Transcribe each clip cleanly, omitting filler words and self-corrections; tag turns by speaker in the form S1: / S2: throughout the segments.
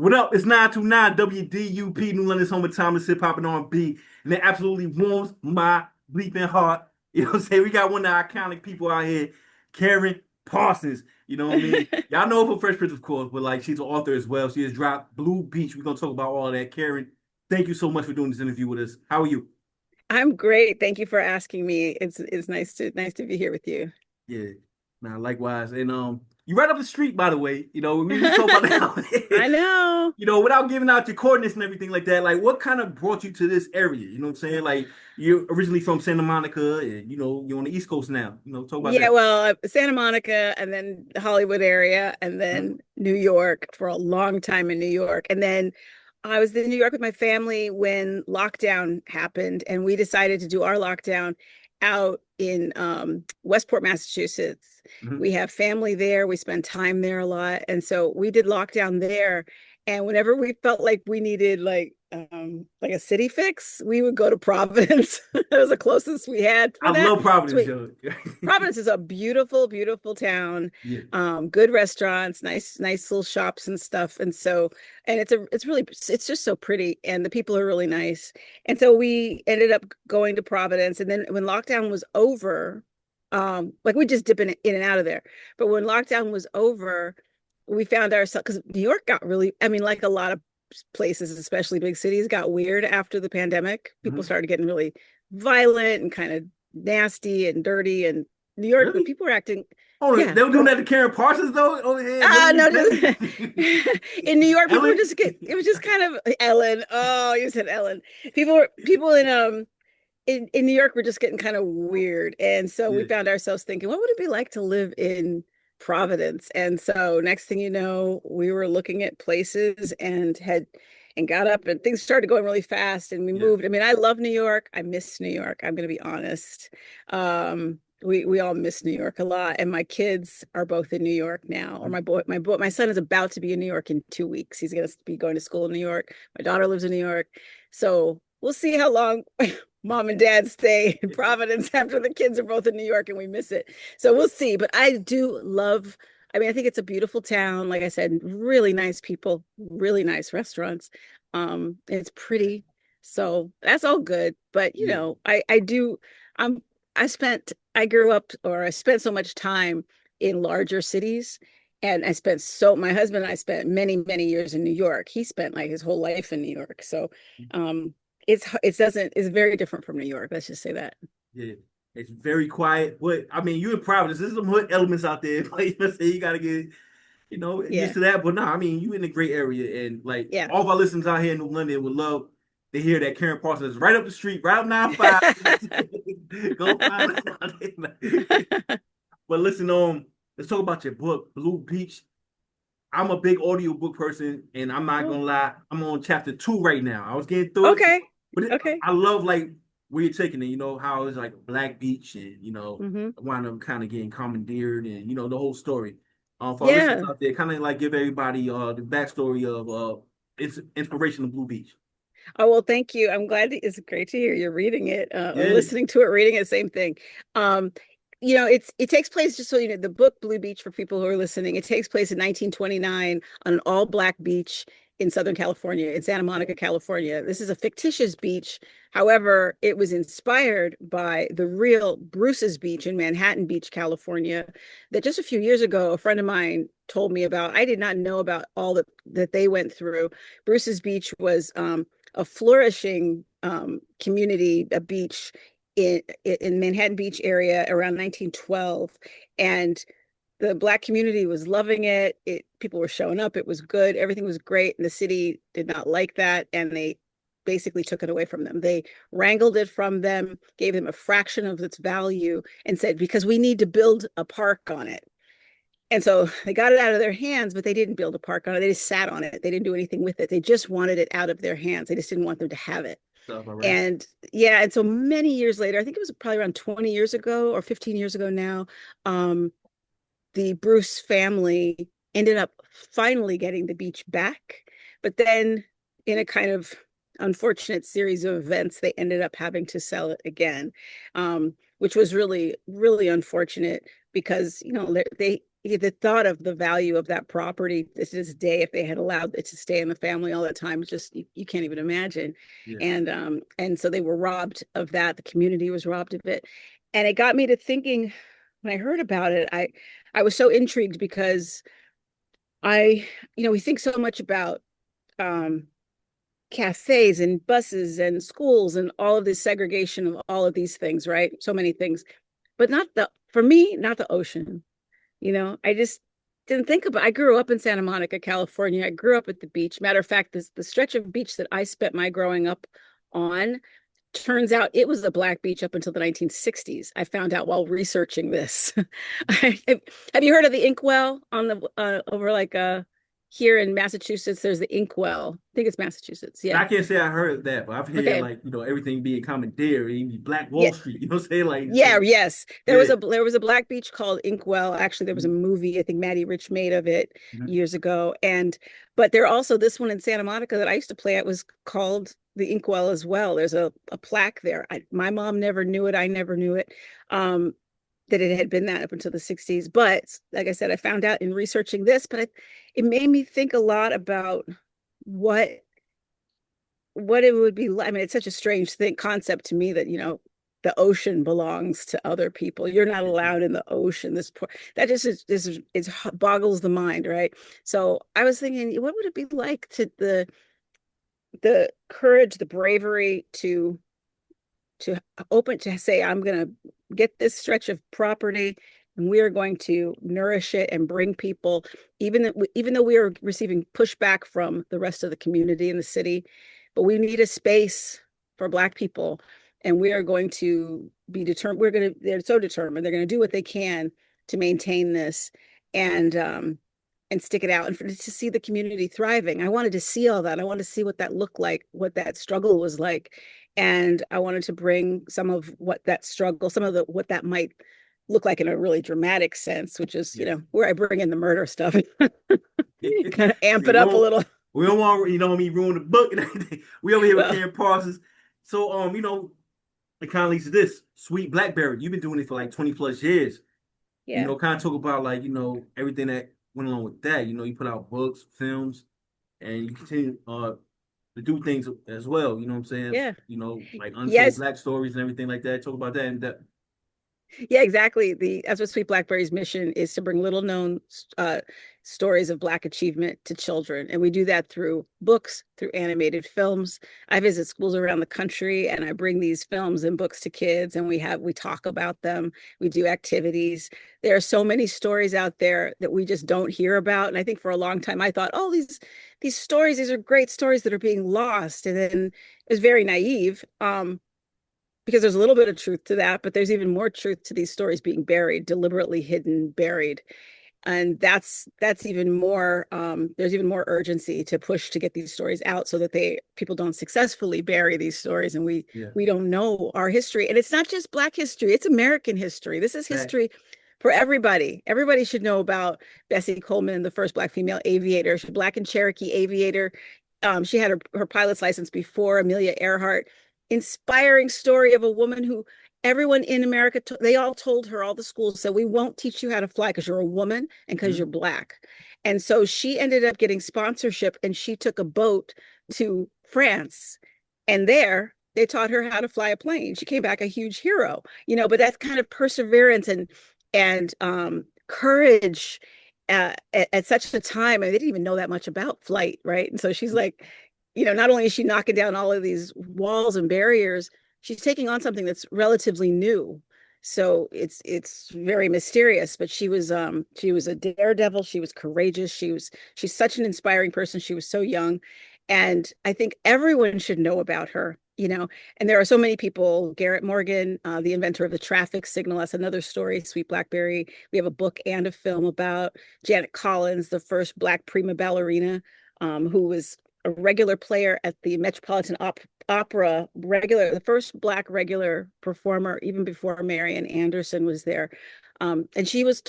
S1: What up? It's 929 WDUP, New London's home of timeless hip hop and R&B, and it absolutely warms my bleeping heart. You know what I'm saying? We got one of the iconic people out here, Karyn Parsons. You know what I mean? Y'all know her for Fresh Prince, of course, but like she's an author as well. She has dropped Blue Beach. We're gonna talk about all of that. Karyn, thank you so much for doing this interview with us. How are you?
S2: I'm great. Thank you for asking me. It's nice to be here with you.
S1: Yeah. Nah, likewise. And you right up the street, by the way. We just talk about that.
S2: I know.
S1: Without giving out your coordinates and everything like that, like what kind of brought you to this area? You know what I'm saying? Like you're originally from Santa Monica and you're on the East Coast now. Talk about
S2: Yeah,
S1: that.
S2: well, Santa Monica and then the Hollywood area and
S1: Mhm.
S2: then New York for a long time in New York. And then I was in New York with my family when lockdown happened, and we decided to do our lockdown out in Westport, Massachusetts.
S1: Mhm.
S2: We have family there. We spend time there a lot. And so we did lockdown there. And whenever we felt like we needed like a city fix, we would go to Providence. That was the closest we had
S1: I
S2: for that.
S1: love
S2: So
S1: Providence,
S2: we
S1: yo.
S2: Providence is a beautiful, beautiful town.
S1: Yeah.
S2: Good restaurants, nice little shops and stuff. And it's just so pretty, and the people are really nice. And so we ended up going to Providence, and then when lockdown was over, like we just dip in and out of there. But when lockdown was over, we found ourselves because New York got really, I mean, like a lot of places, especially big cities, got weird after the pandemic. People
S1: Mhm.
S2: started getting really violent and kind of nasty and dirty, and New York, the
S1: Really?
S2: people were acting,
S1: Oh,
S2: yeah.
S1: they were doing that to Karen Parsons though over here in
S2: No,
S1: Liberty
S2: just
S1: City.
S2: in New York, people were
S1: Ellen?
S2: just it was just kind of Ellen. Oh, you said Ellen. People in New York were just getting kind of weird. And so we
S1: Yeah.
S2: found ourselves thinking, what would it be like to live in Providence? And so next thing you know, we were looking at places and got up, and things started going really fast, and we
S1: Yeah.
S2: moved. I mean, I love New York. I miss New York. I'm going to be honest. We all miss New York a lot, and my kids are both in New York now. Or my son is about to be in New York in 2 weeks. He's going to be going to school in New York. My daughter lives in New York, so we'll see how long mom and dad stay in Providence after the kids are both in New York and we miss it. So we'll see. But I do love, I mean, I think it's a beautiful town. Like I said, really nice people, really nice restaurants. It's pretty. So that's all good. But
S1: Yeah.
S2: I do, I'm, I grew up, or I spent so much time in larger cities. And my husband and I spent many, many years in New York. He spent like his whole life in New York. So, um, it's very different from New York. Let's just say that.
S1: Yeah, it's very quiet. But I mean, you in Providence. There's some hood elements out there. Like you gotta get used
S2: Yeah.
S1: to that. But no, I mean, you in a great area, and like
S2: Yeah.
S1: all of our listeners out here in New London would love to hear that Karen Parsons is right up the street, Route 95. Go find out. But listen, let's talk about your book, Blue Beach. I'm a big audiobook person, and I'm not
S2: Oh,
S1: gonna lie, I'm on chapter 2 right now. I was getting through it,
S2: okay.
S1: but
S2: Okay.
S1: I love like where you're taking it. How it's like a black beach, and
S2: Hmm.
S1: wind up kind of getting commandeered, and the whole story. For our listeners
S2: Yeah.
S1: out there, kind of like give everybody the backstory of its inspiration of Blue Beach.
S2: Oh, well, thank you. I'm glad it's great to hear you're reading it, or
S1: Yeah.
S2: listening to it, reading it, same thing. Um, it takes place, just so you know, the book Blue Beach, for people who are listening, it takes place in 1929 on an all black beach in Southern California, in Santa Monica, California. This is a fictitious beach. However, it was inspired by the real Bruce's Beach in Manhattan Beach, California, that just a few years ago, a friend of mine told me about. I did not know about all that they went through. Bruce's Beach was a flourishing community, a beach in Manhattan Beach area around 1912, and the black community was loving it. People were showing up. It was good. Everything was great, and the city did not like that, and they basically took it away from them. They wrangled it from them, gave them a fraction of its value, and said, because we need to build a park on it. And so they got it out of their hands, but they didn't build a park on it. They just sat on it. They didn't do anything with it. They just wanted it out of their hands. They just didn't want them to have it.
S1: Stuff, all right.
S2: And yeah, and so many years later, I think it was probably around 20 years ago or 15 years ago now, um, the Bruce family ended up finally getting the beach back. But then, in a kind of unfortunate series of events, they ended up having to sell it again, which was really, really unfortunate because the thought of the value of that property to this day, if they had allowed it to stay in the family all the time, it's just you can't even imagine.
S1: Yeah.
S2: And so they were robbed of that. The community was robbed of it. And it got me to thinking when I heard about it, I was so intrigued because we think so much about um cafes and buses and schools and all of this segregation of all of these things, right? So many things, but for me, not the ocean. I just didn't think about. I grew up in Santa Monica, California. I grew up at the beach. Matter of fact, the stretch of beach that I spent my growing up on, turns out it was a black beach up until the 1960s. I found out while researching this. Have you heard of the inkwell on the over like here in Massachusetts? There's the inkwell. I think it's Massachusetts.
S1: Now,
S2: Yeah.
S1: I can't say I heard that, but I've heard
S2: Okay.
S1: like everything being commandeered, Black
S2: Yeah.
S1: Wall Street. You know what I'm saying? Like,
S2: Yeah, yes.
S1: yeah.
S2: There was a black beach called Inkwell. Actually, there was a
S1: Mhm.
S2: movie, I think Matty Rich made of it
S1: Mhm.
S2: years ago. But there also this one in Santa Monica that I used to play at was called the Inkwell as well. There's a plaque there. My mom never knew it. I never knew it. Um, that it had been that up until the 60s. But like I said, I found out in researching this, but it made me think a lot about what what it would be like. I mean, it's such a strange concept to me that, the ocean belongs to other people. You're not allowed in the ocean. That just is boggles the mind, right? So I was thinking, what would it be like to the courage, the bravery to open to say, I'm going to get this stretch of property and we are going to nourish it and bring people, even though we are receiving pushback from the rest of the community in the city, but we need a space for Black people. And we are going to be determined. They're so determined. They're going to do what they can to maintain this and, and stick it out and to see the community thriving. I wanted to see all that. I wanted to see what that looked like, what that struggle was like. And I wanted to bring some of what that struggle, some of what that might look like in a really dramatic sense, which is,
S1: Yes.
S2: where I bring in the murder stuff, kind of amp
S1: See,
S2: it up a little.
S1: we don't want ruin the book and everything. We over here with
S2: Well,
S1: Karyn Parsons. So it kind of leads to this. Sweet Blackberry, you've been doing it for like 20 plus years.
S2: yeah.
S1: Kind of talk about like, everything that went along with that. You put out books, films, and you continue to do things as well. You know what I'm saying?
S2: Yeah.
S1: Like untold
S2: Yes.
S1: Black stories and everything like that. Talk about that in depth.
S2: Yeah, exactly. That's what Sweet Blackberry's mission is, to bring little known stories of Black achievement to children. And we do that through books, through animated films. I visit schools around the country and I bring these films and books to kids and we talk about them. We do activities. There are so many stories out there that we just don't hear about. And I think for a long time I thought, oh, these stories, these are great stories that are being lost. And then it was very naive. Because there's a little bit of truth to that, but there's even more truth to these stories being buried, deliberately hidden, buried. And that's even more there's even more urgency to push to get these stories out so that people don't successfully bury these stories and
S1: Yeah.
S2: we don't know our history. And it's not just Black history, it's American history. This is
S1: Fact.
S2: history for everybody. Everybody should know about Bessie Coleman, the first Black female aviator. She's Black and Cherokee aviator. She had her pilot's license before Amelia Earhart. Inspiring story of a woman who everyone in America, they all told her, all the schools said, we won't teach you how to fly because you're a woman and because you're
S1: Mhm.
S2: Black. And so she ended up getting sponsorship and she took a boat to France. And there they taught her how to fly a plane. She came back a huge hero, but that's kind of perseverance and courage at such a time. I didn't even know that much about flight, right? And so she's like, not only is she knocking down all of these walls and barriers, she's taking on something that's relatively new. So it's very mysterious, but she was a daredevil. She was courageous. She's such an inspiring person. She was so young. And I think everyone should know about her, and there are so many people. Garrett Morgan, the inventor of the traffic signal, that's another story. Sweet Blackberry. We have a book and a film about Janet Collins, the first Black prima ballerina, who was a regular player at the Metropolitan Opera, the first Black regular performer, even before Marian Anderson was there. And she was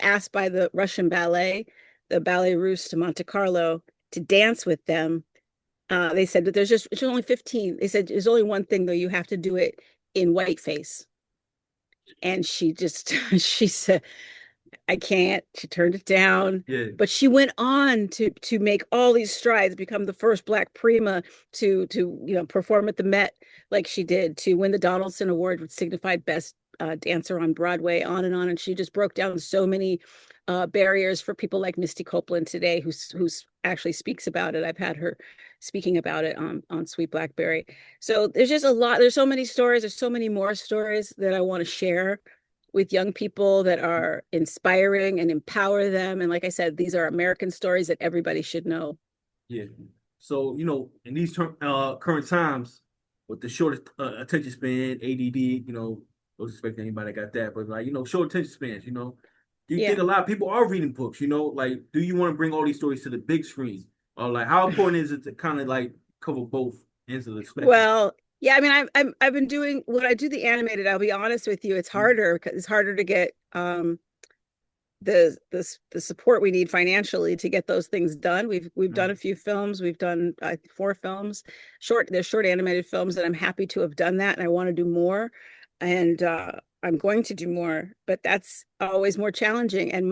S2: asked by the Russian ballet, the Ballet Russe de Monte Carlo, to dance with them. They said that it's only 15. They said there's only one thing though, you have to do it in whiteface. And she said, I can't. She turned it down.
S1: Yeah,
S2: But she went on to make all these strides, become the first Black prima to perform at the Met like she did, to win the Donaldson Award, which signified Best Dancer on Broadway, on and on. And she just broke down so many barriers for people like Misty Copeland today, who's actually speaks about it. I've had her speaking about it on Sweet Blackberry. So there's just a lot. There's so many stories. There's so many more stories that I want to share with young people that are inspiring and empower them. And like I said, these are American stories that everybody should know.
S1: yeah. So in these current times, with the short attention span, ADD, don't expect anybody got that, but like short attention spans. Do you think
S2: Yeah.
S1: a lot of people are reading books? Like, do you want to bring all these stories to the big screen, or like how important is it to kind of like cover both ends of the spectrum?
S2: Well, yeah, I mean, I've been doing when I do the animated, I'll be honest with you, it's harder because it's harder to get the support we need financially to get those things done. We've done a few films. We've done 4 films. There's short animated films, and I'm happy to have done that, and I want to do more. And I'm going to do more, but that's always more challenging. And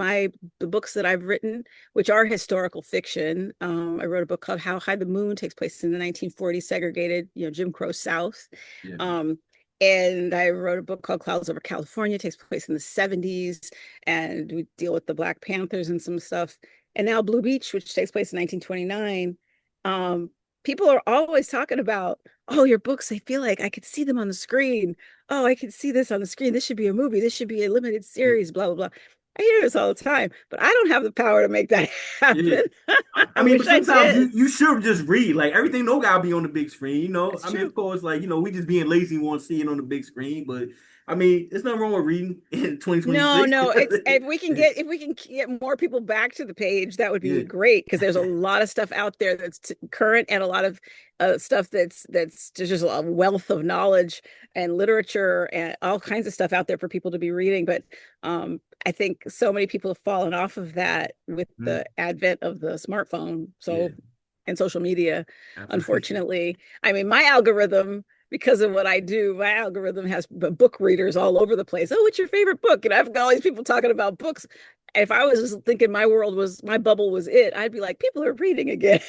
S2: the books that I've written, which are historical fiction, I wrote a book called How High the Moon, takes place in the 1940s segregated, Jim Crow South.
S1: Yeah.
S2: Um, and I wrote a book called Clouds Over California, takes place in the 70s, and we deal with the Black Panthers and some stuff. And now Blue Beach, which takes place in 1929. People are always talking about, oh, your books, I feel like I could see them on the screen. Oh, I can see this on the screen. This should be a movie. This should be a limited
S1: Yeah.
S2: series, blah, blah, blah. I hear this all the time, but I don't have the power to make that
S1: Yeah.
S2: happen.
S1: I
S2: I
S1: mean, but
S2: wish I
S1: sometimes
S2: did.
S1: you should just read. Like everything no gotta be on the big screen.
S2: That's
S1: I mean,
S2: true.
S1: of course, like, we just being lazy and want to see it on the big screen, but I mean, there's nothing wrong with reading in
S2: No,
S1: 2026.
S2: no, it's if we can get more people back to the page, that would be
S1: Yeah.
S2: great because there's a lot of stuff out there that's current and a lot of stuff that's just a wealth of knowledge and literature and all kinds of stuff out there for people to be reading. But I think so many people have fallen off of that with the
S1: Mhm.
S2: advent of the smartphone.
S1: Yeah.
S2: So and social media,
S1: Absolutely.
S2: unfortunately. I mean, my algorithm, because of what I do, my algorithm has book readers all over the place. Oh, what's your favorite book? And I've got all these people talking about books. If I was just thinking my bubble was it, I'd be like, people are reading again.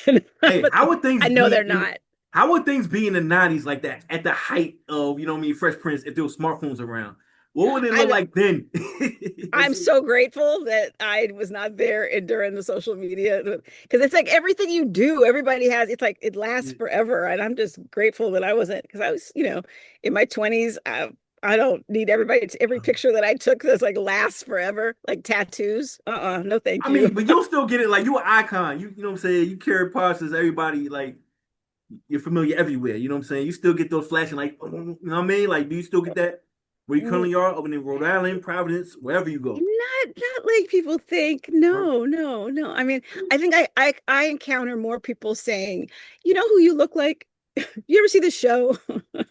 S1: Hey,
S2: But I know they're not.
S1: how would things be in the 90s like that at the height of, what I mean, Fresh Prince if there was smartphones around? What would it look
S2: I
S1: like then?
S2: I'm so grateful that I was not there during the social media because it's like everything you do, everybody has. It's like it lasts forever, and I'm just grateful that I wasn't because I was, in my 20s. I don't need every picture that I took that's like lasts forever, like tattoos. No, thank
S1: I
S2: you.
S1: mean, but you'll still get it. Like you an icon. You know what I'm saying? You carry Parsons. Everybody like you're familiar everywhere. You know what I'm saying? You still get those flashing like, you know what I mean? Like, do you still get that? Where you currently are, over in Rhode Island, Providence, wherever you go.
S2: Not like people think. No, no, no. I mean, I think I encounter more people saying, you know who you look like? You ever see the show?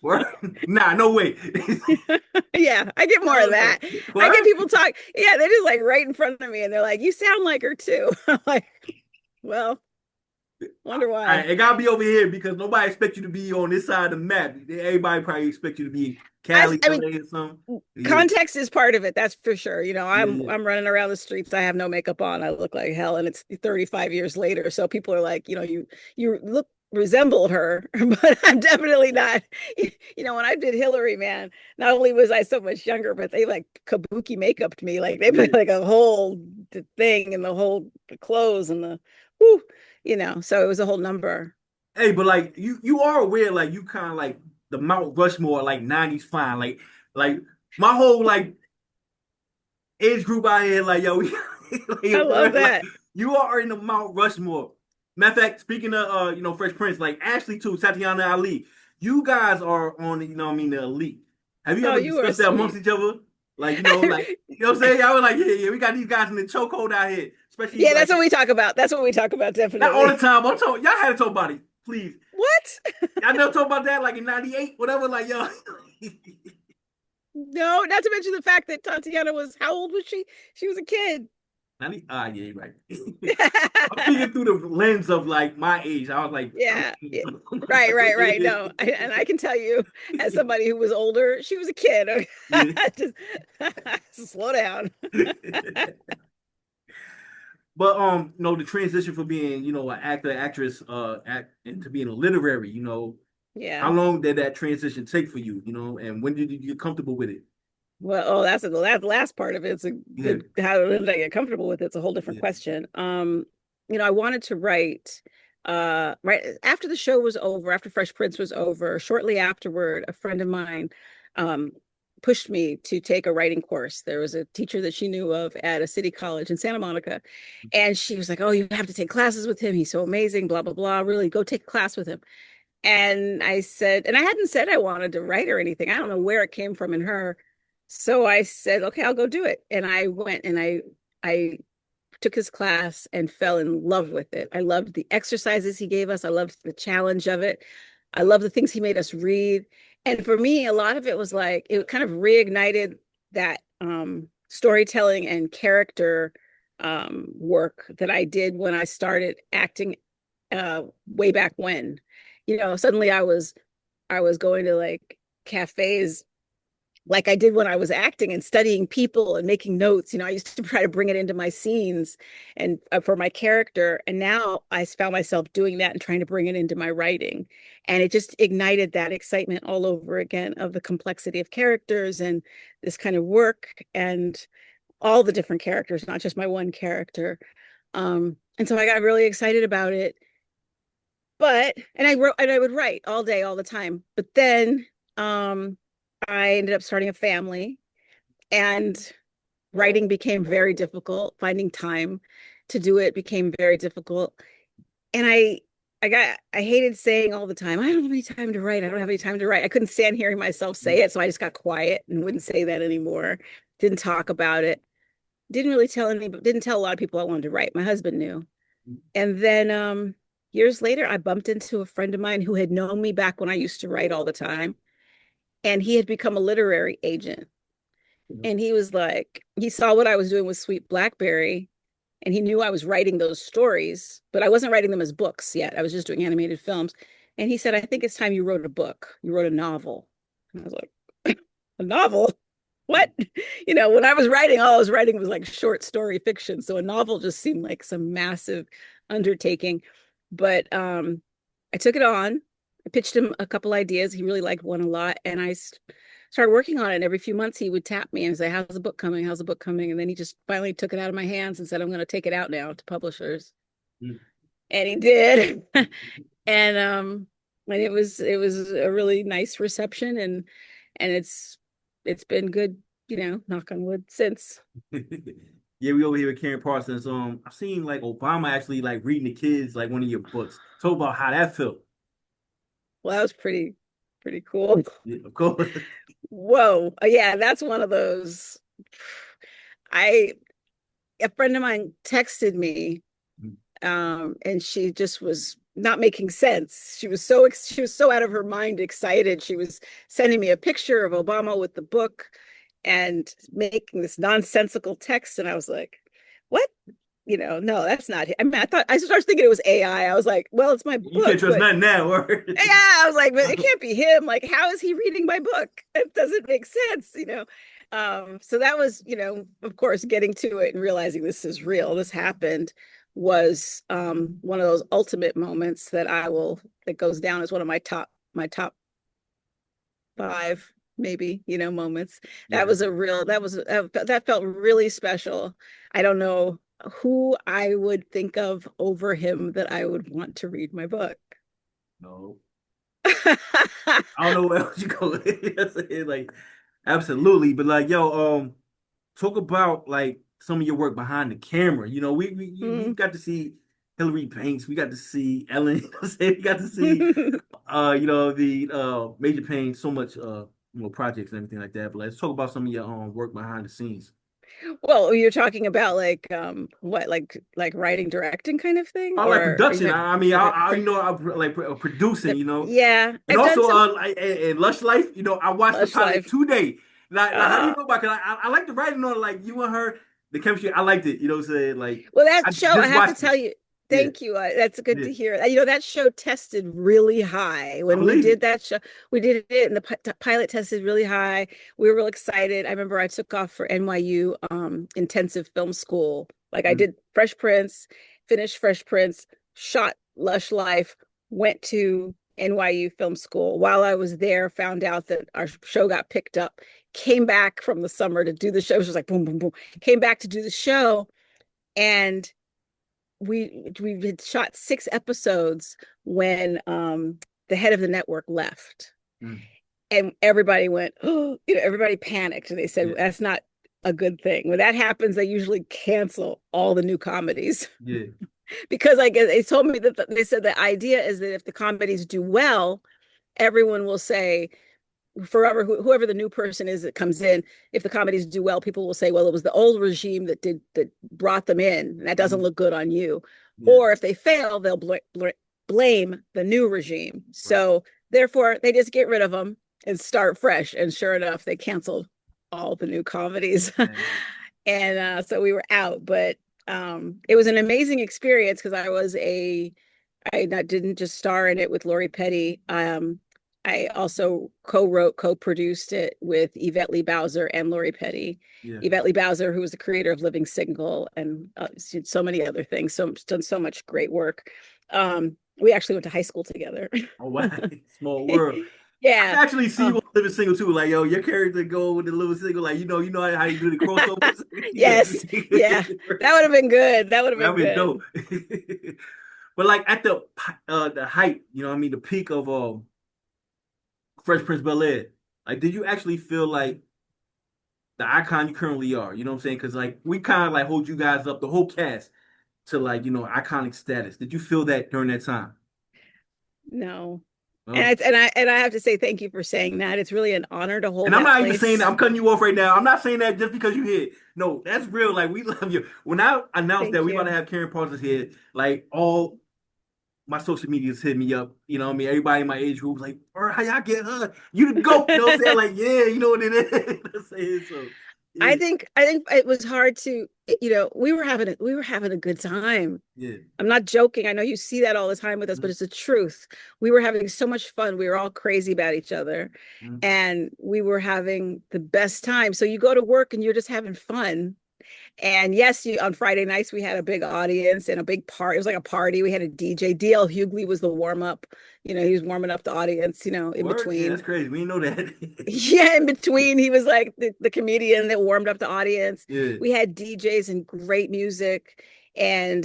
S1: What? Nah, no way.
S2: Yeah, I get more of
S1: Hell no.
S2: that. I get
S1: What?
S2: people talk. Yeah, they're just like right in front of me and they're like, you sound like her too. I'm like, well, wonder why.
S1: It gotta be over here because nobody expects you to be on this side of the map. Everybody probably expect you to be in Cali,
S2: I mean,
S1: LA, or something. Yeah,
S2: context is part of it, that's for sure.
S1: yeah,
S2: I'm
S1: yeah.
S2: I'm running around the streets, I have no makeup on, I look like hell, and it's 35 years later, so people are like, you look resemble her, but I'm definitely not. When I did Hilary, man, not only was I so much younger, but they like kabuki makeuped me, like they
S1: Yeah.
S2: put like a whole thing and the whole clothes and the whoo, so it was a whole number.
S1: Hey, but like you are aware, like you kind of like the Mount Rushmore, like '90s fine, like my whole like age group out here, like yo,
S2: I love
S1: like
S2: that.
S1: you are in the Mount Rushmore. Matter of fact, speaking of Fresh Prince, like Ashley too, Tatiana Ali, you guys are on you know what I mean the elite. Have you
S2: Oh,
S1: ever
S2: you are
S1: discussed that amongst
S2: sweet.
S1: each other? Like you know what I'm saying? I was like, yeah, we got these guys in the chokehold out here, especially
S2: Yeah,
S1: like
S2: that's what we talk about. That's what we talk about,
S1: not all the
S2: definitely.
S1: time. I'm talking, y'all had to talk about it, please.
S2: What?
S1: Y'all never talk about that like in '98, whatever. Like yo,
S2: No, not to mention the fact that Tatiana was, how old was she? She was a kid.
S1: Yeah, you're right. I'm thinking through the lens of like my age. I was like,
S2: Yeah, yeah. Right, right, right. No, and I can tell you, as somebody who was older, she was a kid.
S1: yeah.
S2: Just slow down.
S1: But the transition from being, an actor, actress, act into being a literary,
S2: Yeah.
S1: how long did that transition take for you, and when did you get comfortable with it?
S2: Well, oh, that's the last part of it. It's a
S1: Yeah,
S2: good, how did I get comfortable with it? It's a whole different
S1: yeah.
S2: question. I wanted to write right after the show was over, after Fresh Prince was over, shortly afterward, a friend of mine um pushed me to take a writing course. There was a teacher that she knew of at a city college in Santa Monica, and she was like, "Oh, you have to take classes with him. He's so amazing, blah blah blah. Really, go take a class with him." And I said, and I hadn't said I wanted to write or anything. I don't know where it came from in her. So I said, okay, I'll go do it. And I went and I took his class and fell in love with it. I loved the exercises he gave us. I loved the challenge of it. I love the things he made us read. And for me, a lot of it was like it kind of reignited that storytelling and character work that I did when I started acting way back when. Suddenly I was going to like cafes like I did when I was acting and studying people and making notes. I used to try to bring it into my scenes and for my character. And now I found myself doing that and trying to bring it into my writing. And it just ignited that excitement all over again of the complexity of characters and this kind of work and all the different characters, not just my one character. And so I got really excited about it. And I wrote and I would write all day, all the time. But then um, I ended up starting a family and writing became very difficult. Finding time to do it became very difficult. And I hated saying all the time, I don't have any time to write. I don't have any time to write. I couldn't stand hearing myself say it. So I just got quiet and wouldn't say that anymore. Didn't talk about it. Didn't tell a lot of people I wanted to write. My husband knew. And then years later, I bumped into a friend of mine who had known me back when I used to write all the time. And he had become a literary agent. And he was like, he saw what I was doing with Sweet Blackberry, and he knew I was writing those stories, but I wasn't writing them as books yet. I was just doing animated films. And he said, I think it's time you wrote a book. You wrote a novel. And I was like, a novel? What? When I was writing, all I was writing was like short story fiction. So a novel just seemed like some massive undertaking. But I took it on. I pitched him a couple ideas. He really liked one a lot. And I started working on it. And every few months he would tap me and say, how's the book coming? How's the book coming? And then he just finally took it out of my hands and said, I'm going to take it out now to publishers.
S1: Mm.
S2: And he did. And it was a really nice reception, and it's been good, knock on wood since.
S1: Yeah, we over here with Karyn Parsons. I've seen like Obama actually like reading the kids like one of your books. Talk about how that felt.
S2: Well, that was pretty cool.
S1: Yeah, of course.
S2: Whoa. Yeah, that's one of those. I A friend of mine texted me, and she just was not making sense. She was so out of her mind excited. She was sending me a picture of Obama with the book and making this nonsensical text, and I was like, "What? No, that's not. I mean, I started thinking it was AI. I was like, well, it's my
S1: You can't
S2: book,
S1: trust
S2: but
S1: nothing now.
S2: yeah, I was like, but it can't be him. Like, how is he reading my book? It doesn't make sense. So that was, of course, getting to it and realizing this is real, this happened, was one of those ultimate moments that goes down as one of my top five, maybe, moments.
S1: Yeah.
S2: That felt really special. I don't know who I would think of over him that I would want to read my book.
S1: No. I don't know where else you go. Like, absolutely. But like, yo, talk about like some of your work behind the camera. We
S2: Mm.
S1: got to see Hilary Banks. We got to see Ellen. We got to see the Major Payne, so much projects and everything like that. But let's talk about some of your work behind the scenes.
S2: Well, you're talking about like what, like writing, directing kind of thing,
S1: I like
S2: or are you
S1: production.
S2: talking
S1: I mean,
S2: okay,
S1: I like producing.
S2: yeah,
S1: And
S2: I've done
S1: also
S2: some
S1: and Lush Life. I watched the
S2: Lush
S1: pilot
S2: Life.
S1: today. Like how do you
S2: Uh,
S1: know about? Cause I like the writing on like you and her. the chemistry, I liked it. You know what I'm saying? Like
S2: Well, that
S1: I
S2: show, I
S1: just
S2: have to
S1: watched it.
S2: tell you,
S1: Yeah,
S2: thank you. That's good
S1: yeah.
S2: to hear. That show tested really high
S1: I
S2: when we
S1: believe
S2: did
S1: it.
S2: that show. We did it, and the pilot tested really high. We were real excited. I remember I took off for NYU intensive film school. Like I
S1: Mm,
S2: did Fresh Prince, finished Fresh Prince, shot Lush Life, went to NYU Film School. While I was there, found out that our show got picked up. Came back from the summer to do the show. It was like boom, boom, boom. Came back to do the show, and we had shot 6 episodes when the head of the network left,
S1: mm,
S2: and everybody went, oh, everybody panicked, and they said
S1: yeah,
S2: that's not a good thing. When that happens, they usually cancel all the new comedies
S1: yeah.
S2: because I guess they told me that they said the idea is that if the comedies do well, everyone will say forever, whoever the new person is that comes in, if the comedies do well, people will say, well, it was the old regime that brought them in, and that doesn't
S1: Mm,
S2: look good on you.
S1: yeah.
S2: Or if they fail, they'll blame the new regime.
S1: Right.
S2: So therefore, they just get rid of them and start fresh. And sure enough, they canceled all the new comedies,
S1: And,
S2: and so we were out. But it was an amazing experience because I didn't just star in it with Lori Petty. I also co-wrote, co-produced it with Yvette Lee Bowser and Lori Petty.
S1: yeah.
S2: Yvette Lee Bowser, who was the creator of Living Single and so many other things, so done so much great work. We actually went to high school together.
S1: Oh wow, small world. I
S2: Yeah.
S1: can actually see you
S2: Oh,
S1: on Living Single too. Like, yo, your character go with the Living Single. Like, you know how you do the crossovers. Yeah,
S2: yes. Yeah. That would have been good. That would have
S1: that'd
S2: been
S1: be dope.
S2: good.
S1: But like at the height, you know, what I mean, the peak of Fresh Prince Bel-Air. Like, did you actually feel like the icon you currently are? You know what I'm saying? Because like we kind of like hold you guys up, the whole cast, to like iconic status. Did you feel that during that time?
S2: No.
S1: Oh.
S2: And I have to say thank you for saying that. It's really an honor to hold
S1: And I'm
S2: that
S1: not even saying that.
S2: place.
S1: I'm cutting you off right now. I'm not saying that just because you here. No, that's real. Like we love you. When I announced that
S2: Thank
S1: we about to
S2: you.
S1: have Karyn Parsons here, like all my social medias hit me up. You know what I mean? Everybody in my age group was like, how y'all get her? You the GOAT. You know what I'm saying? Like, yeah, you know what it is. I'm saying? So yeah,
S2: I think it was hard to, we were having a good time.
S1: yeah.
S2: I'm not joking. I know you see that all the time with us, but
S1: Mm-hmm.
S2: it's the truth. We were having so much fun. We were all crazy about each other,
S1: Mm-hmm.
S2: and we were having the best time. So you go to work and you're just having fun. And yes, on Friday nights we had a big audience and a big party. It was like a party. We had a DJ. DL Hughley was the warm up. He was warming up the audience. In
S1: Word? Yeah,
S2: between.
S1: that's crazy. We didn't know that.
S2: Yeah, in between, he was like the comedian that warmed up the audience.
S1: Yeah.
S2: We had DJs and great music, and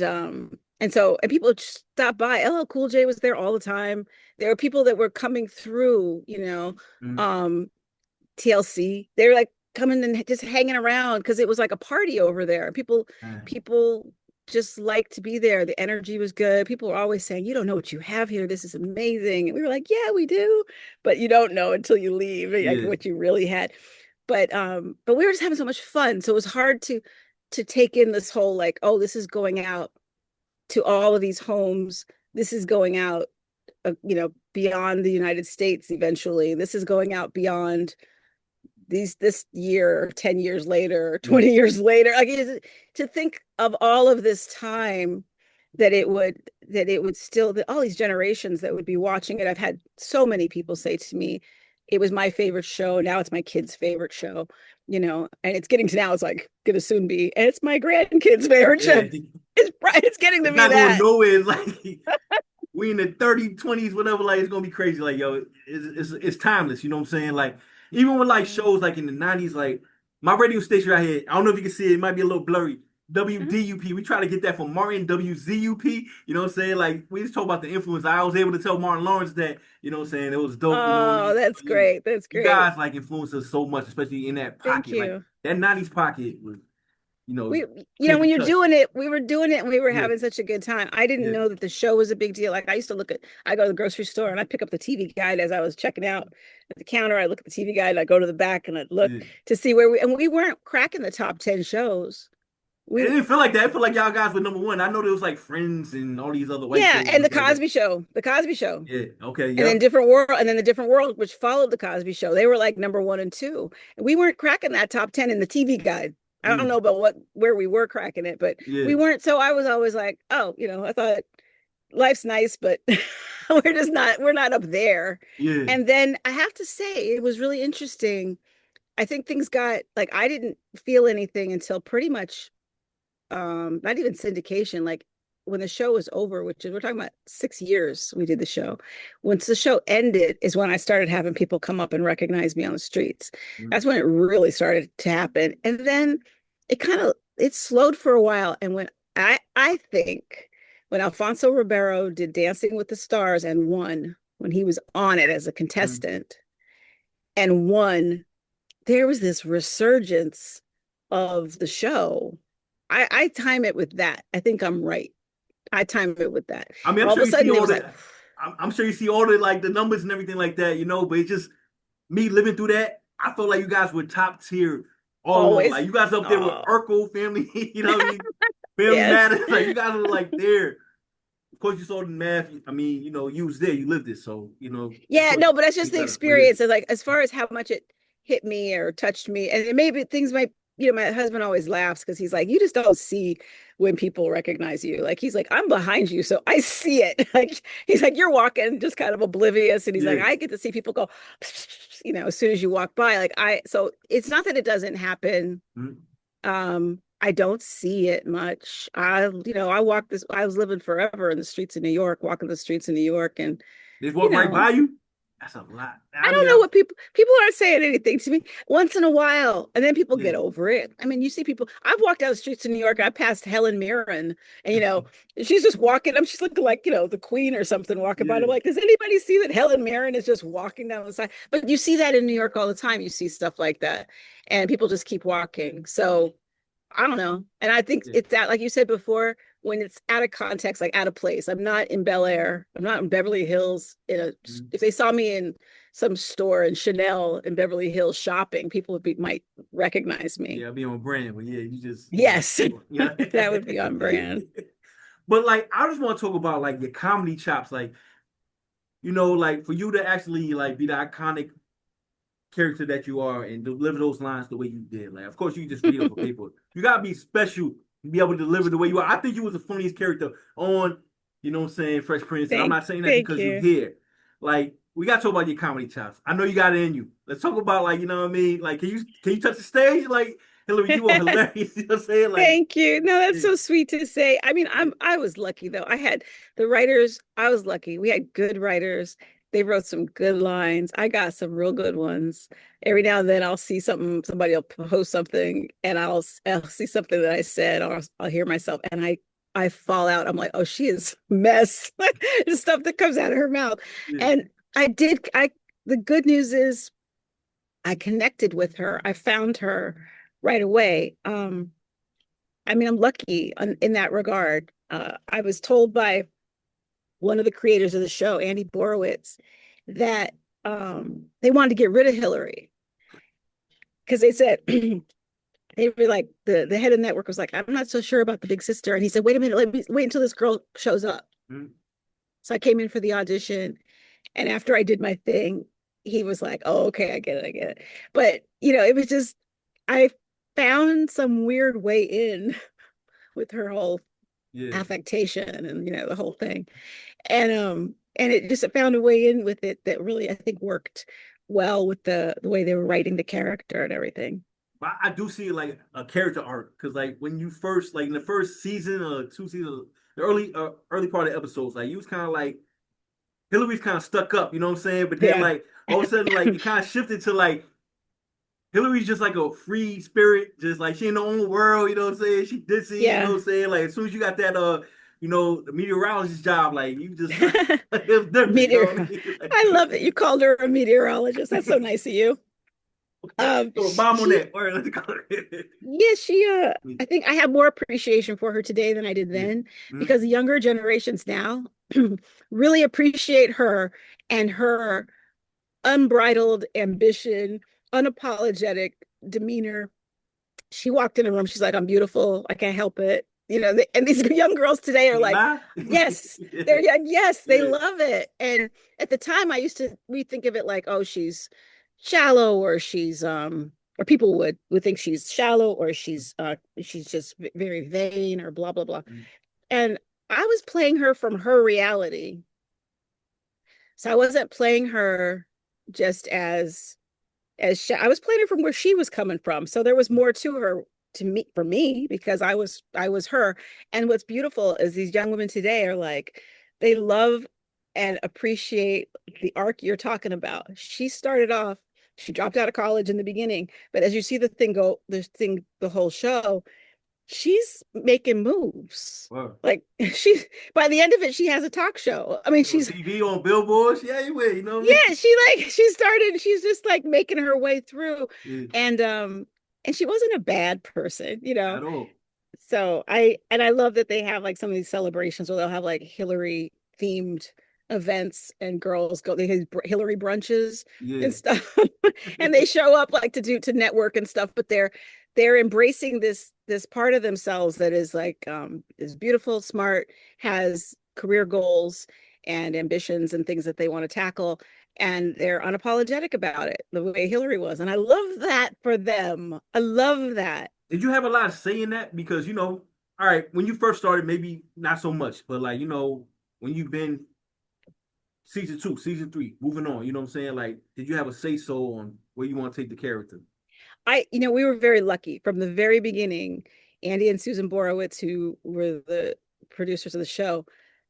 S2: people just stopped by. LL Cool J was there all the time. There were people that were coming through,
S1: Mm-hmm.
S2: um, TLC. They were like coming and just hanging around because it was like a party over there. People just liked to be there. The energy was good. People were always saying, "You don't know what you have here. This is amazing." And we were like, "Yeah, we do," but you don't know until you leave, like
S1: Yeah.
S2: what you really had. But we were just having so much fun. So it was hard to take in this whole like, oh, this is going out to all of these homes. This is going out, beyond the United States eventually. This is going out beyond this year, 10 years later,
S1: Yeah.
S2: 20 years later. Like to think of all of this time that it would still, that all these generations that would be watching it. I've had so many people say to me, it was my favorite show. Now it's my kid's favorite show, and it's getting to now, it's like gonna soon be, and it's my grandkids' favorite show.
S1: Yeah.
S2: It's getting to
S1: It's
S2: be
S1: not going
S2: that.
S1: nowhere. It's like we in the 30, 20s, whatever, like it's gonna be crazy. Like, yo, it's timeless, you know what I'm saying? Like, even with like
S2: Yeah.
S1: shows like in the 90s, like my radio station right here, I don't know if you can see it, it might be a little blurry.
S2: Uh-huh.
S1: WDUP, we try to get that from Martin, WZUP, you know what I'm saying? Like, we just talk about the influence. I was able to tell Martin Lawrence that, you know what I'm saying? It was dope, you know what I
S2: Oh,
S1: mean?
S2: that's
S1: So, yeah,
S2: great. That's
S1: you
S2: great.
S1: guys like influenced us so much, especially in that
S2: Thank
S1: pocket. Like,
S2: you.
S1: that 90s pocket was, you know,
S2: we
S1: can't be
S2: when you're
S1: touched.
S2: doing it, we were doing it and we were
S1: Yeah,
S2: having such a good time. I didn't
S1: yeah,
S2: know that the show was a big deal. Like I go to the grocery store and I pick up the TV guide as I was checking out at the counter. I look at the TV guide, I go to the back and I look
S1: yeah.
S2: to see where we weren't cracking the top 10 shows.
S1: It
S2: We
S1: didn't feel like that. It felt like y'all guys were number one. I know there was like Friends and all these other white
S2: Yeah,
S1: shows and
S2: and
S1: stuff like that.
S2: The Cosby Show.
S1: Yeah. Okay.
S2: And then
S1: Yep.
S2: the Different World, which followed the Cosby Show. They were like number 1 and 2. And we weren't cracking that top 10 in the TV guide. I don't know about where we were cracking it, but
S1: Yeah.
S2: we weren't. So I was always like, oh, I thought life's nice, but we're not up there.
S1: Yeah.
S2: And then I have to say, it was really interesting. I think things got like I didn't feel anything until pretty much not even syndication, like when the show was over, which is we're talking about 6 years we did the show. Once the show ended is when I started having people come up and recognize me on the streets.
S1: Mm.
S2: That's when it really started to happen. And then it slowed for a while. And when I think when Alfonso Ribeiro did Dancing with the Stars and won, when he was on it as a
S1: Mm.
S2: contestant and won, there was this resurgence of the show. I time it with that. I think I'm right. I time it with that.
S1: I mean, I'm
S2: All of
S1: sure
S2: a
S1: you see
S2: sudden, it
S1: all
S2: was like,
S1: the. I'm sure you see all the like the numbers and everything like that, but it's just me living through that. I felt like you guys were top tier all along.
S2: always.
S1: Like you guys up there with
S2: Oh,
S1: Urkel family, you know what I mean? Family
S2: yes.
S1: Matters. Like you guys were like there. Of course, you saw the math. I mean, you was there, you lived it, so of
S2: Yeah,
S1: course,
S2: no, but that's
S1: you
S2: just the
S1: better. But yeah,
S2: experience. Like as far as how much it hit me or touched me, and it maybe things might, my husband always laughs because he's like, you just don't see when people recognize you. Like he's like, I'm behind you, so I see it. Like he's like, you're walking just kind of oblivious, and he's like,
S1: yeah.
S2: I get to see people go, as soon as you walk by. So it's not that it doesn't happen.
S1: Mhm.
S2: I don't see it much. I was living forever in the streets of New York, walking the streets of New York, and
S1: They just
S2: you
S1: walk right
S2: know,
S1: by you. That's a lot.
S2: I
S1: I
S2: don't
S1: mean,
S2: know what people aren't saying anything to me once in a while, and then people
S1: yeah,
S2: get over it. I mean, you see people. I've walked down the streets of New York. I passed Helen Mirren, and she's just walking. She's looking like the queen or something walking by. And I'm
S1: yeah,
S2: like, does anybody see that Helen Mirren is just walking down the side? But you see that in New York all the time. You see stuff like that, and people just keep walking. So I don't know. And I think
S1: yeah.
S2: it's that, like you said before, when it's out of context, like out of place. I'm not in Bel Air. I'm not in Beverly Hills.
S1: Mhm.
S2: If they saw me in some store in Chanel in Beverly Hills shopping, people might recognize me.
S1: Yeah, be on brand, but yeah, you just,
S2: Yes,
S1: yeah.
S2: that would be on brand.
S1: But like, I just want to talk about like your comedy chops, like like for you to actually like be the iconic character that you are and deliver those lines the way you did. Like, of course, you just read off a paper. You gotta be special to be able to deliver the way you are. I think you was the funniest character on, what I'm saying, Fresh Prince. And I'm not saying that
S2: Thank
S1: because you're
S2: you.
S1: here. Like, we gotta talk about your comedy chops. I know you got it in you. Let's talk about like, you know what I mean? Like, can you touch the stage? Like, Hilary, you are hilarious. You know what I'm saying? Like,
S2: Thank you. No, that's
S1: yeah,
S2: so sweet to say. I mean,
S1: yeah,
S2: I was lucky though. I had the writers, I was lucky. We had good writers. They wrote some good lines. I got some real good ones. Every now and then I'll see something, somebody will post something and I'll see something that I said or I'll hear myself and I fall out. I'm like, oh, she is a mess. The stuff that comes out of her mouth.
S1: yeah,
S2: And I the good news is I connected with her. I found her right away. I mean, I'm lucky in that regard. I was told by one of the creators of the show, Andy Borowitz, that they wanted to get rid of Hilary because they said they were like the head of the network was like, I'm not so sure about the big sister, and he said, wait a minute, let me wait until this girl shows up.
S1: mhm,
S2: So I came in for the audition, and after I did my thing, he was like, oh, okay, I get it. But it was just I found some weird way in with her whole
S1: yeah.
S2: affectation and the whole thing and it just found a way in with it that really I think worked well with the way they were writing the character and everything.
S1: But I do see like a character arc because like when you first like in the first season or two seasons, the early part of the episodes, like you was kind of like Hillary's kind of stuck up, you know what I'm saying? But then
S2: Yeah.
S1: like all of a sudden like it kind of shifted to like Hillary's just like a free spirit, just like she in her own world, you know what I'm saying? She ditzy, you know
S2: Yeah.
S1: what I'm saying? Like as soon as you got that the meteorologist job, like you just it was different, you know what I
S2: Meteor.
S1: mean? Like,
S2: I love that you called her a meteorologist. That's so nice of you.
S1: throw a bomb on
S2: She
S1: that. All right, let's go.
S2: Yeah, I think I have more appreciation for her today than I did
S1: Yeah.
S2: then
S1: Mhm.
S2: because the younger generations now really appreciate her and her unbridled ambition, unapologetic demeanor. She walked in a room, she's like, I'm beautiful, I can't help it. And these young girls today are
S1: You
S2: like,
S1: lie?
S2: yes,
S1: Yeah.
S2: they're young, yes, they
S1: Yeah.
S2: love it. And at the time we think of it like, oh, she's shallow or she's or people would think she's shallow, or she's just very vain, or blah blah blah.
S1: Mm.
S2: And I was playing her from her reality. So I wasn't playing her just I was playing her from where she was coming from. So there was more to her, to me, for me, because I was her. And what's beautiful is these young women today are like, they love and appreciate the arc you're talking about. She started off, she dropped out of college in the beginning, but as you see the whole show, she's making moves.
S1: Wow.
S2: Like she's, by the end of it, she has a talk show. I mean,
S1: On
S2: she's,
S1: TV, on billboards, yeah, anyway, you know what I
S2: yeah, she's just like making her way through.
S1: mean?
S2: And and she wasn't a bad person,
S1: Yeah, at all.
S2: So I love that they have like some of these celebrations where they'll have like Hilary themed events, and girls go, they have Hilary brunches
S1: Yeah.
S2: and stuff. And they show up like to network and stuff, but they're embracing this part of themselves that is like is beautiful, smart, has career goals and ambitions and things that they want to tackle, and they're unapologetic about it the way Hilary was, and I love that for them. I love that.
S1: Did you have a lot of say in that? Because, all right, when you first started, maybe not so much, but like, when you've been season two, season three, moving on, you know what I'm saying? Like, did you have a say so on where you want to take the character?
S2: We were very lucky from the very beginning. Andy and Susan Borowitz, who were the producers of the show,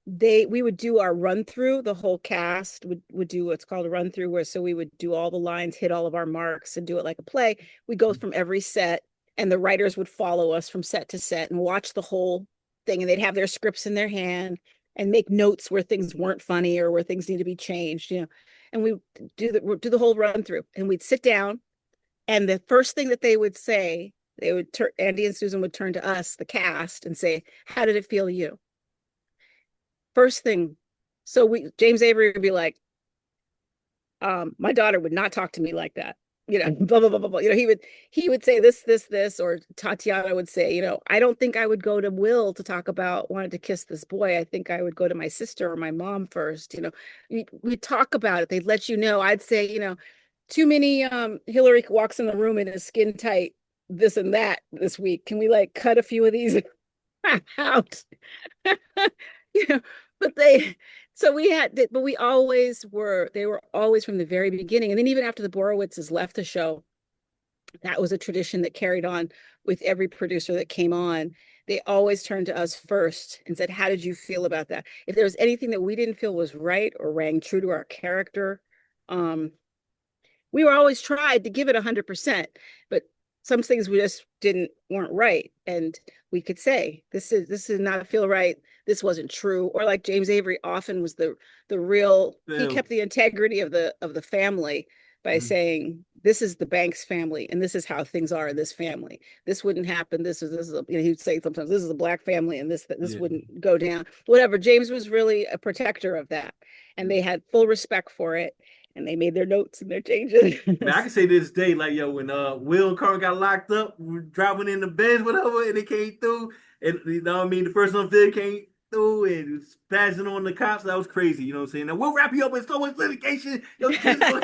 S2: we would do our run through. The whole cast would do what's called a run through, where so we would do all the lines, hit all of our marks, and do it like a play. We go from every set, and the writers would follow us from set to set and watch the whole thing, and they'd have their scripts in their hand and make notes where things weren't funny or where things need to be changed. And we do the whole run through, and we'd sit down, and the first thing that they would say, Andy and Susan would turn to us, the cast, and say, "How did it feel to you?" First thing. So James Avery would be like, my daughter would not talk to me like that. Blah blah blah blah blah. He would say this, or Tatiana would say, I don't think I would go to Will to talk about wanting to kiss this boy. I think I would go to my sister or my mom first. We talk about it. They'd let you know. I'd say, too many Hilary walks in the room and is skin tight, this and that this week. Can we like cut a few of these out? you know, but we always were, they were always from the very beginning. And then even after the Borowitzes left the show, that was a tradition that carried on with every producer that came on. They always turned to us first and said, "How did you feel about that?" If there was anything that we didn't feel was right or rang true to our character, um, we were always tried to give it 100%, but some things we just weren't right. And we could say, this is not feel right. This wasn't true. Or like James Avery often was the real, he
S1: Phil.
S2: kept the integrity of the family by
S1: Mhm.
S2: saying, this is the Banks family, and this is how things are in this family. This wouldn't happen. This is he'd say sometimes, this is a Black family, and this
S1: Yeah.
S2: wouldn't go down. Whatever. James was really a protector of that, and they had full respect for it, and they made their notes and their changes.
S1: Man, I can say to this day, like, yo, when Will and Carl got locked up, we were driving in the Benz, whatever, and they came through, and you know what I mean, the first one they came through and was passing on the cops. That was crazy, you know what I'm saying? Now we'll wrap you up in so much litigation. Your kids going.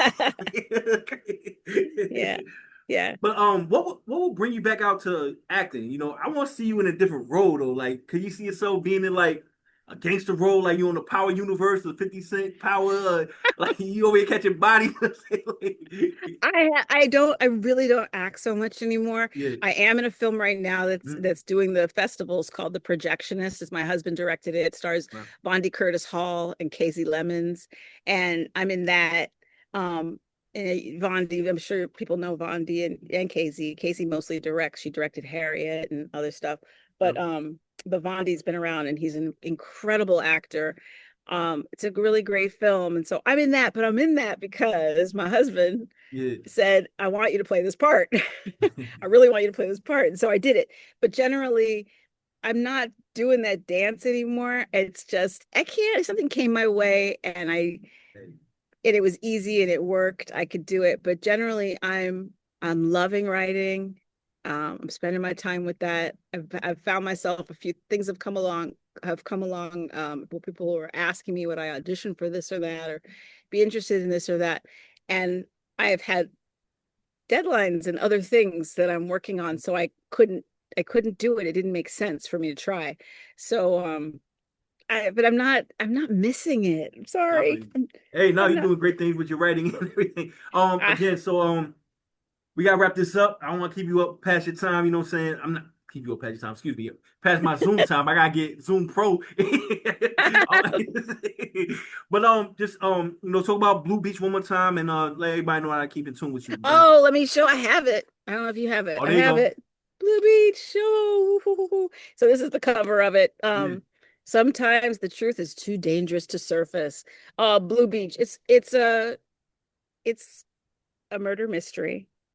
S2: Yeah. Yeah.
S1: But what will bring you back out to acting? I want to see you in a different role though. Like, could you see yourself being in like a gangster role, like you on the Power Universe, the 50 Cent Power, like you over here catching bodies?
S2: I really don't act so much anymore.
S1: Yeah.
S2: I am in a film right now that's
S1: Mhm.
S2: that's doing the festivals called The Projectionist. Is my husband directed it. It stars
S1: Wow.
S2: Bondi Curtis Hall and Casey Lemons, and I'm in that. And Vondi, I'm sure people know Vondi and Casey. Casey mostly directs. She directed Harriet and other stuff, but
S1: Yep.
S2: Vondi's been around, and he's an incredible actor. It's a really great film, and so I'm in that. But I'm in that because my husband
S1: Yeah.
S2: said, "I want you to play this part. I really want you to play this part." And so I did it. But generally, I'm not doing that dance anymore. It's just, I can't, something came my way, and it was easy and it worked. I could do it. But generally, I'm loving writing. I'm spending my time with that. I've found myself, a few things have come along where people who are asking me, would I audition for this or that, or be interested in this or that. And I have had deadlines and other things that I'm working on, so I couldn't do it. It didn't make sense for me to try. So but I'm not missing it. I'm
S1: I feel
S2: sorry.
S1: you. Hey, no,
S2: I'm
S1: you're
S2: not
S1: doing great things with your writing and everything.
S2: ah,
S1: Again, so we gotta wrap this up. I don't want to keep you up past your time. You know what I'm saying? I'm not keep you up past your time. Excuse me, past my Zoom time. I gotta get Zoom Pro. Um, but just talk about Blue Beach one more time and let everybody know how to keep in tune with you.
S2: Oh, let me show. I have it. I don't know if you have it.
S1: Oh,
S2: I
S1: there you
S2: have
S1: go.
S2: it. Blue Beach. Oh. So this is the cover of it.
S1: Yeah.
S2: Sometimes the truth is too dangerous to surface. Blue Beach. It's a murder mystery.